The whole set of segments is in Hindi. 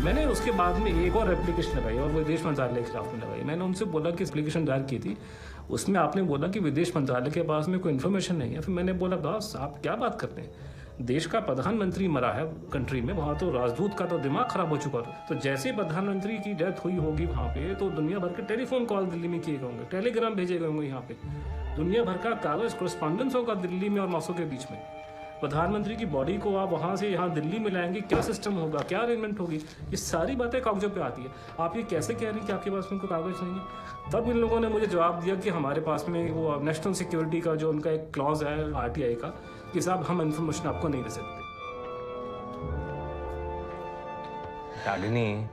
मैंने उसके बाद में एक और एप्लीकेशन लगाई और विदेश मंत्रालय के खिलाफ में लगाई। मैंने उनसे बोला कि एप्लीकेशन दायर की थी, उसमें आपने बोला कि विदेश मंत्रालय के पास में कोई इन्फॉर्मेशन नहीं है। फिर मैंने बोला बस आप क्या बात करते हैं, देश का प्रधानमंत्री मरा है कंट्री में, वहाँ तो राजदूत का तो दिमाग खराब हो चुका था। तो जैसे प्रधानमंत्री की डेथ हुई होगी वहाँ पे, तो दुनिया भर के टेलीफोन कॉल दिल्ली में किए गए होंगे, टेलीग्राम भेजे गए होंगे, यहाँ पे दुनिया भर का कागज कोरस्पॉन्डेंस होगा दिल्ली में और मॉस्को के बीच में। प्रधानमंत्री की बॉडी को आप वहाँ से यहाँ दिल्ली में लाएंगे, क्या सिस्टम होगा, क्या अरेंजमेंट होगी, ये सारी बातें कागजों पे आती है। आप ये कैसे कह रही हैं कि आपके पास में कोई कागज नहीं है? तब इन लोगों ने मुझे जवाब दिया कि हमारे पास में वो नेशनल सिक्योरिटी का जो उनका एक क्लॉज है RTI का, कि साहब हम इन्फॉर्मेशन आपको नहीं दे सकते। रागिनी,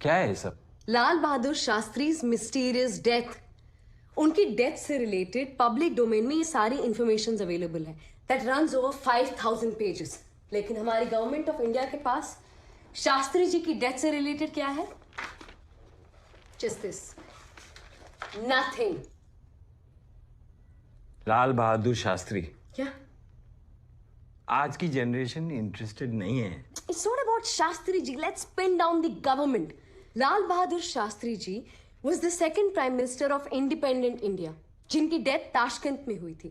क्या है ये सब? लाल बहादुर शास्त्री मिस्टीरियस डेथ, उनकी डेथ से रिलेटेड पब्लिक डोमेन में ये सारी इंफॉर्मेशन अवेलेबल है दैट रन्स ओवर 5000 पेजेस। लेकिन हमारी गवर्नमेंट ऑफ इंडिया के पास शास्त्री जी की डेथ से रिलेटेड क्या है? Just this, nothing. Lal Bahadur Shastri, क्या? आज की जनरेशन इंटरेस्टेड नहीं है। It's not about Shastri ji. Let's pin down the government. Lal Bahadur Shastri ji was the second Prime Minister of independent India, जिनकी डेथ ताशकंद में हुई थी।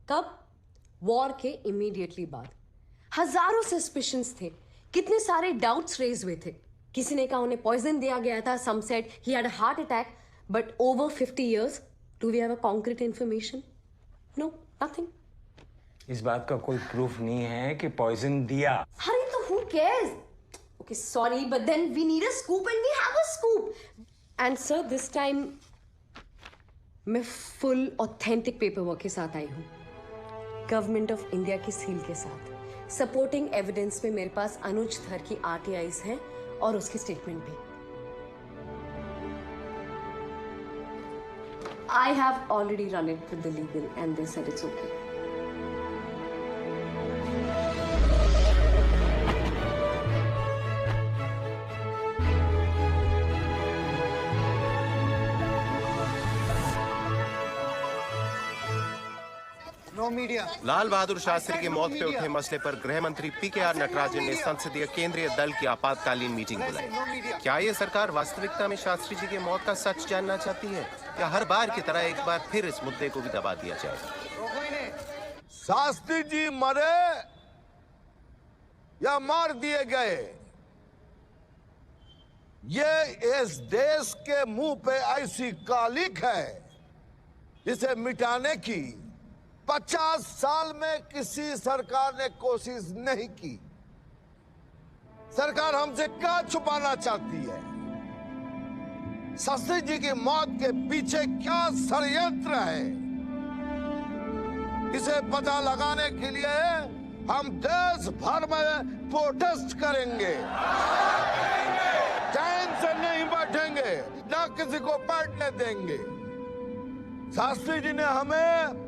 कब? वॉर के इमीडिएटली बाद। हजारों सस्पिशंस थे, कितने सारे डाउट्स रेज हुए थे। किसी ने कहा उन्हें पॉइजन दिया गया था, some said he had a heart attack, but over 50 years, do we have a concrete information? No, nothing. इस बात का कोई प्रूफ नहीं है कि पॉइजन दिया। अरे तो who cares? Okay, sorry, but then we need a scoop and we have a scoop. And sir, this time मैं full authentic paperwork के साथ आई हूँ, गवर्नमेंट ऑफ इंडिया की सील के साथ। सपोर्टिंग एविडेंस में मेरे पास अनुज धर की RTIs हैं और उसकी स्टेटमेंट भी। I have already run it with the legal and they said it's okay. लाल बहादुर शास्त्री की मौत पे उठे मसले पर गृह मंत्री PKR नटराजन ने संसदीय केंद्रीय दल की आपातकालीन मीटिंग बुलाई। क्या ये सरकार वास्तविकता में शास्त्री जी की मौत का सच जानना चाहती है, या हर बार की तरह एक बार फिर इस मुद्दे को भी दबा दिया जाएगा? शास्त्री जी मरे या मार दिए गए, ये इस देश के मुंह पे ऐसी कालिक है जिसे मिटाने की 50 साल में किसी सरकार ने कोशिश नहीं की। सरकार हमसे क्या छुपाना चाहती है? शास्त्री जी की मौत के पीछे क्या षड्यंत्र है, इसे पता लगाने के लिए हम देश भर में प्रोटेस्ट करेंगे। चैन से नहीं बैठेंगे, ना किसी को बैठने देंगे। शास्त्री जी ने हमें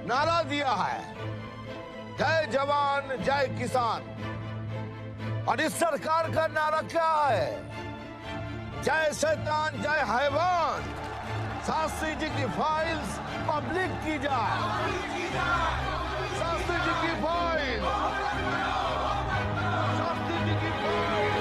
नारा दिया है, जय जवान जय किसान, और इस सरकार का नारा क्या है? जय शैतान जय हैवान। शास्त्री जी की फाइल्स पब्लिक की जाए, शास्त्री जी की फाइल, शास्त्री जी की फाइल।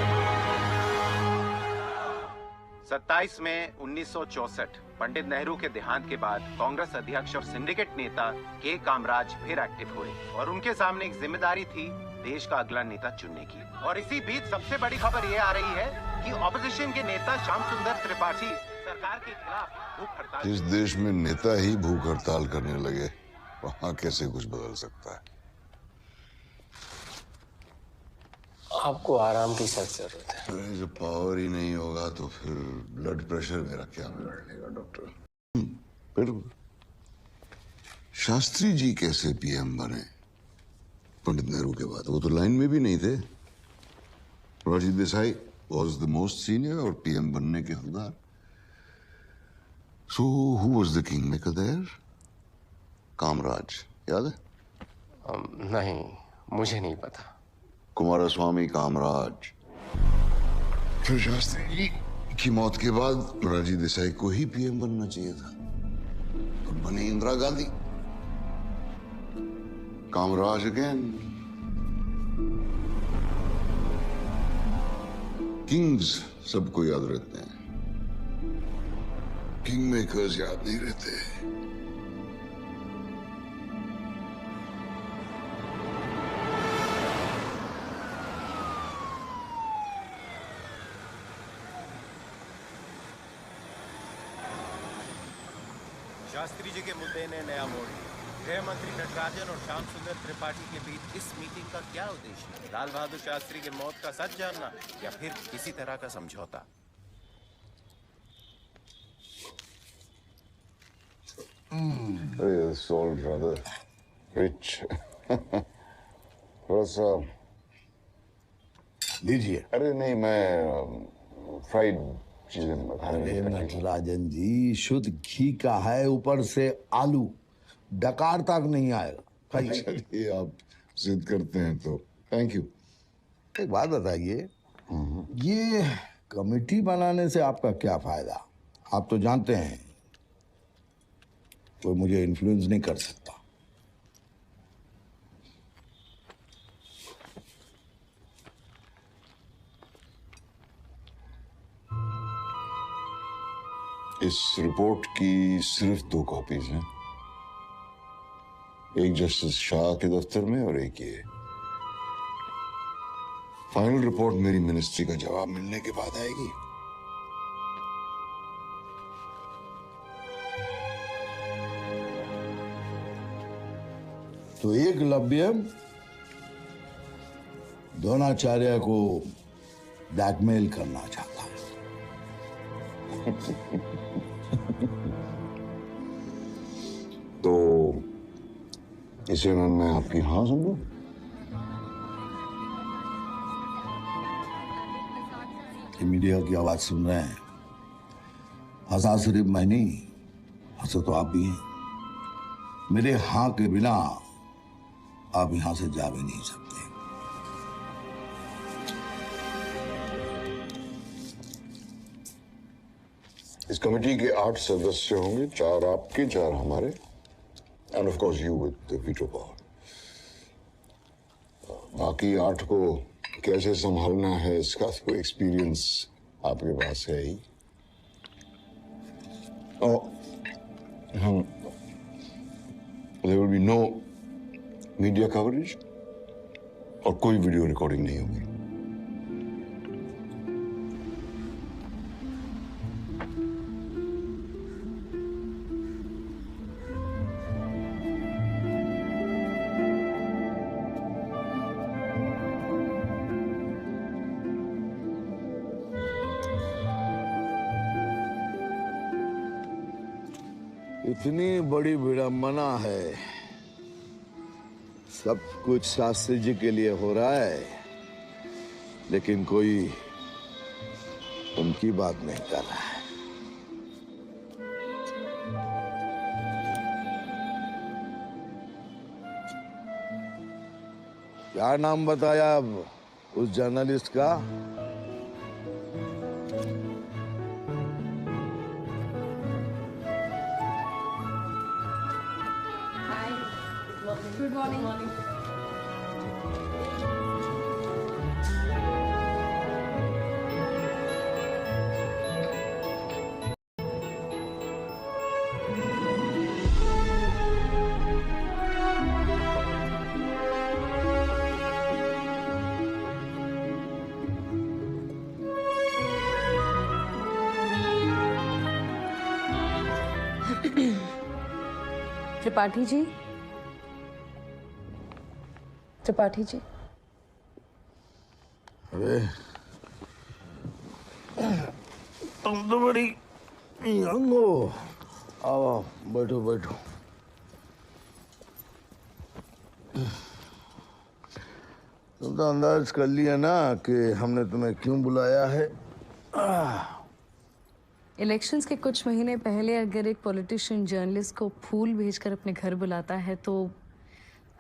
27 मई 1964 पंडित नेहरू के देहांत के बाद कांग्रेस अध्यक्ष और सिंडिकेट नेता के कामराज फिर एक्टिव हुए और उनके सामने एक जिम्मेदारी थी देश का अगला नेता चुनने की। और इसी बीच सबसे बड़ी खबर ये आ रही है कि ऑपोजिशन के नेता श्याम सुंदर त्रिपाठी सरकार के खिलाफ भूख हड़ताल। जिस देश में नेता ही भूख हड़ताल करने लगे, वहां कैसे कुछ बदल सकता है? आपको आराम की सख्त जरूरत है। अरे जब पावर ही नहीं होगा तो फिर ब्लड प्रेशर मेरा क्या बिगड़ने डॉक्टर? बिल्कुल। शास्त्री जी कैसे PM बने पंडित नेहरू के बाद? वो तो लाइन में भी नहीं थे। Morarji Desai was the most senior और PM बनने के हकदार। So who was the king maker there? Kamaraj, याद है? नहीं, मुझे नहीं पता। कुमारस्वामी कामराज। फिर शास्त्री जी की मौत के बाद मोरारजी देसाई को ही PM बनना चाहिए था, और बने इंदिरा गांधी। कामराज अगेन। किंग्स सबको याद रहते हैं, किंग मेकर्स याद नहीं रहते। शास्त्री जी के मुद्दे ने नया मोड़ लिया। गृह मंत्री नटराजन और श्याम सुंदर त्रिपाठी के बीच इस मीटिंग का क्या उद्देश्य? लाल बहादुर शास्त्री के मौत का सच जानना या फिर किसी तरह का समझौता? It's all rather rich. थोड़ा सा लीजिए। अरे नहीं, मैं फ्राइड चीजें खाने अरे में नटराजन जी, शुद्ध घी का है, ऊपर से आलू, डकार तक नहीं आएगा। खाइए। चलिए, आप जिद करते हैं तो थैंक यू। एक बात बताइए, ये कमेटी बनाने से आपका क्या फायदा? आप तो जानते हैं कोई मुझे इन्फ्लुएंस नहीं कर सकता। इस रिपोर्ट की सिर्फ 2 कॉपीज हैं, एक जस्टिस शाह के दफ्तर में और एक ये। फाइनल रिपोर्ट मेरी मिनिस्ट्री का जवाब मिलने के बाद आएगी। तो एकलव्य द्रोणाचार्य को ब्लैकमेल करना चाहता है। तो इसे मैं आपकी हाँ समझूं? मीडिया की आवाज सुन रहे हैं। हंसा सिर्फ मैं नहीं, हंसे तो आप भी हैं। मेरे हाँ के बिना आप यहां से जा भी नहीं सकते। इस कमेटी के 8 सदस्य होंगे, 4 आपके, 4 हमारे, end of course you with the veto power. बाकी 8 को कैसे संभालना है, इसका तो एक्सपीरियंस आपके पास है ही। और हम there will be no media coverage और कोई वीडियो रिकॉर्डिंग नहीं होगी। इतनी बड़ी विडंबना है, सब कुछ शास्त्री जी के लिए हो रहा है, लेकिन कोई उनकी बात नहीं कर रहा है। क्या नाम बताया अब उस जर्नलिस्ट का? Good morning. त्रिपाठी जी, त्रिपाठी जी, अरे तुम तो बड़ी यंग हो। आओ बैठो बैठो। तुम तो अंदाज कर लिया ना कि हमने तुम्हें क्यों बुलाया है। इलेक्शंस के कुछ महीने पहले अगर एक पॉलिटिशियन जर्नलिस्ट को फूल भेजकर अपने घर बुलाता है तो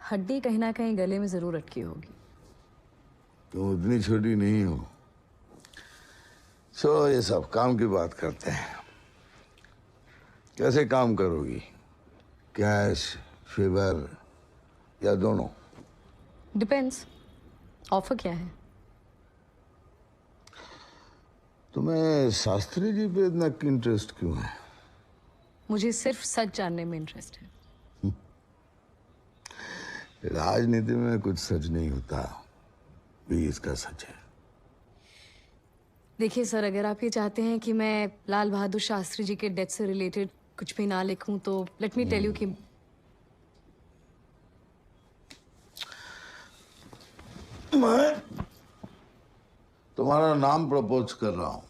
हड्डी कहीं ना कहीं गले में जरूर अटकी होगी। तुम उतनी छोटी नहीं हो। चलो ये सब काम की बात करते हैं। कैसे काम करोगी? कैश, फेवर या दोनों? डिपेंड्स, ऑफर क्या है? तुम्हें शास्त्री जी पे इतना इंटरेस्ट क्यों है? मुझे सिर्फ सच जानने में इंटरेस्ट है। राजनीति में कुछ सच नहीं होता, भी इसका सच है। देखिए सर, अगर आप ये चाहते हैं कि मैं लाल बहादुर शास्त्री जी के डेथ से रिलेटेड कुछ भी ना लिखूं तो लेट मी टेल यू कि मैं तुम्हारा नाम प्रपोज कर रहा हूं।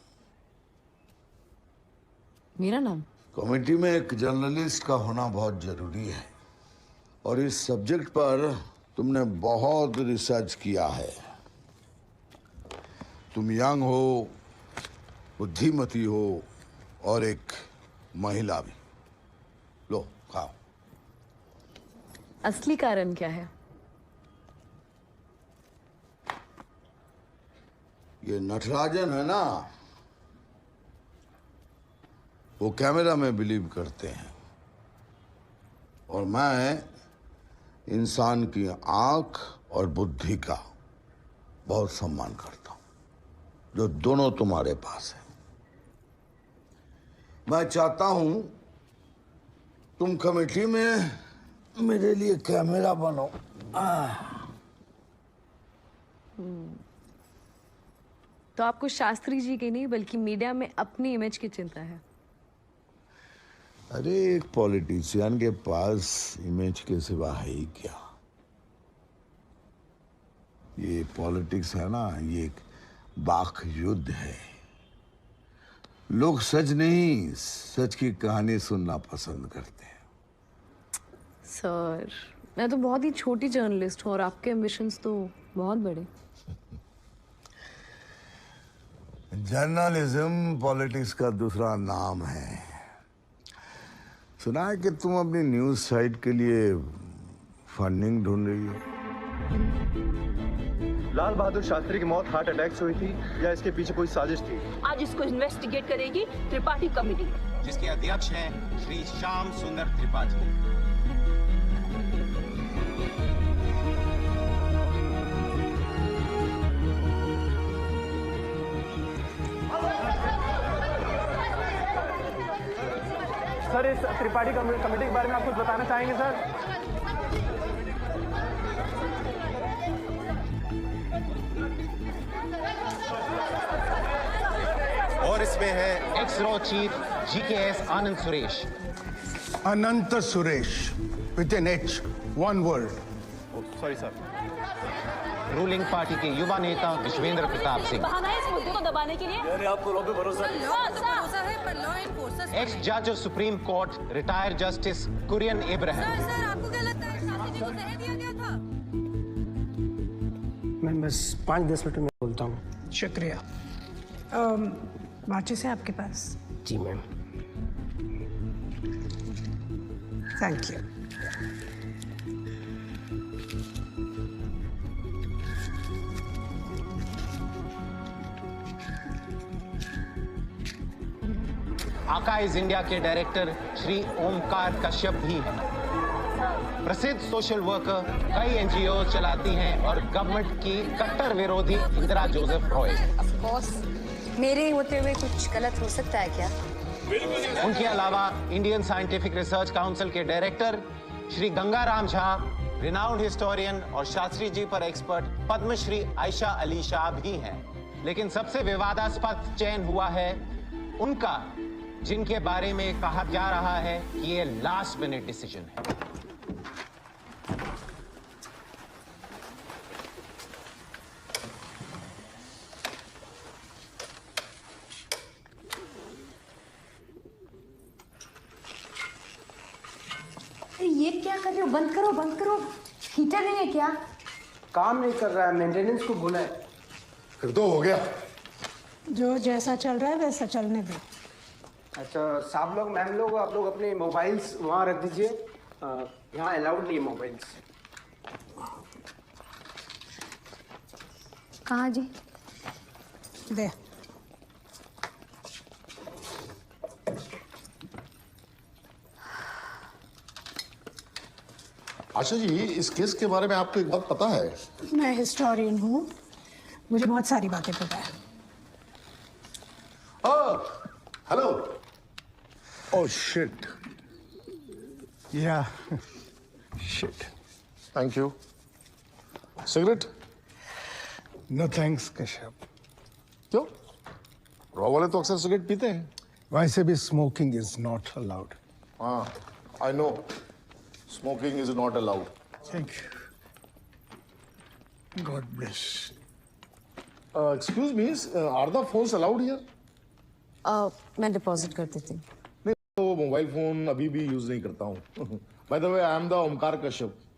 मेरा नाम? कमेटी में एक जर्नलिस्ट का होना बहुत जरूरी है और इस सब्जेक्ट पर तुमने बहुत रिसर्च किया है। तुम यंग हो, बुद्धिमती हो और एक महिला भी। लो खाओ। असली कारण क्या है? ये नटराजन है ना, वो कैमरा में बिलीव करते हैं और मैं इंसान की आंख और बुद्धि का बहुत सम्मान करता हूं, जो दोनों तुम्हारे पास है। मैं चाहता हूं तुम कमेटी में मेरे लिए कैमरा बनो। तो आपको शास्त्री जी की नहीं बल्कि मीडिया में अपनी इमेज की चिंता है? अरे एक पॉलिटिशियन के पास इमेज के सिवा है ही क्या? ये पॉलिटिक्स है ना, ये एक बाख युद्ध है। लोग सच नहीं, सच की कहानी सुनना पसंद करते हैं। सर, मैं तो बहुत ही छोटी जर्नलिस्ट हूँ और आपके एम्बिशंस तो बहुत बड़े। जर्नलिज्म पॉलिटिक्स का दूसरा नाम है। सुना है कि तुम अपनी न्यूज साइट के लिए फंडिंग ढूंढ रही हो। लाल बहादुर शास्त्री की मौत हार्ट अटैक से हुई थी या इसके पीछे कोई साजिश थी? आज इसको इन्वेस्टिगेट करेगी त्रिपाठी कमेटी, जिसके अध्यक्ष हैं श्री श्याम सुंदर त्रिपाठी। सर, इस त्रिपाठी कमेटी के बारे में आप कुछ बताना चाहेंगे सर? और इसमें है एक्स रो chief GKS Anand Suresh. Anant Suresh with N H, one word. Sorry sir. Ruling party के युवा नेता विश्वेंद्र प्रताप सिंह। बहाना है इस मुद्दे को दबाने के लिए। आपको लॉ पे भरोसा नहीं है? एक्स जज of supreme court retired justice Kurian Ibrahim. Sir, आपको क्या लगता है शास्त्री जी को जहर दिया गया था? मैं बस 5-10 मिनट में बोलता हूँ। शुक्रिया। माचिस है आपके पास? जी मैम। Thank you. आकाइज इंडिया के डायरेक्टर श्री ओमकार कश्यप भी हैं। प्रसिद्ध सोशल वर्कर, कई एनजीओ चलाती हैं और गवर्नमेंट की कट्टर विरोधी इंदिरा जोसेफ रॉय। बॉस, मेरे होते हुए कुछ गलत हो सकता है क्या? उनके अलावा इंडियन साइंटिफिक रिसर्च काउंसिल के director Shri Gangaram Jha, renowned historian और शास्त्री जी पर एक्सपर्ट पद्मश्री आयशा अली शाह भी हैं। लेकिन सबसे विवादास्पद चयन हुआ है उनका, जिनके बारे में कहा जा रहा है कि ये लास्ट मिनट डिसीजन है। ये क्या कर रहे हो? बंद करो, बंद करो। हीटर नहीं है क्या? काम नहीं कर रहा है, मेंटेनेंस को बोला है। फिर तो हो गया। जो जैसा चल रहा है वैसा चलने दो। अच्छा साहब लोग, मैम लोग, आप लोग अपने मोबाइल्स वहाँ रख दीजिए। यहाँ अलाउड नहीं है मोबाइल्स। कहाँ जी? दे। आशा जी, इस केस के बारे में आपको एक बात पता है? मैं हिस्टोरियन हूँ, मुझे बहुत सारी बातें पता है। Oh shit. Yeah. Shit. Thank you. Cigarette? No thanks, Kashyap. क्यों? रॉ वाले तो अक्सर सिगरेट पीते हैं. वैसे भी smoking is not allowed. हाँ, I know. Smoking is not allowed. Thank you. God bless. Excuse me, are the phones allowed here? मैं डिपॉजिट कर देती हूँ. नहीं, तो मोबाइल फोन अभी भी यूज नहीं करता हूँ. By the way, I am the Omkar Kashyap.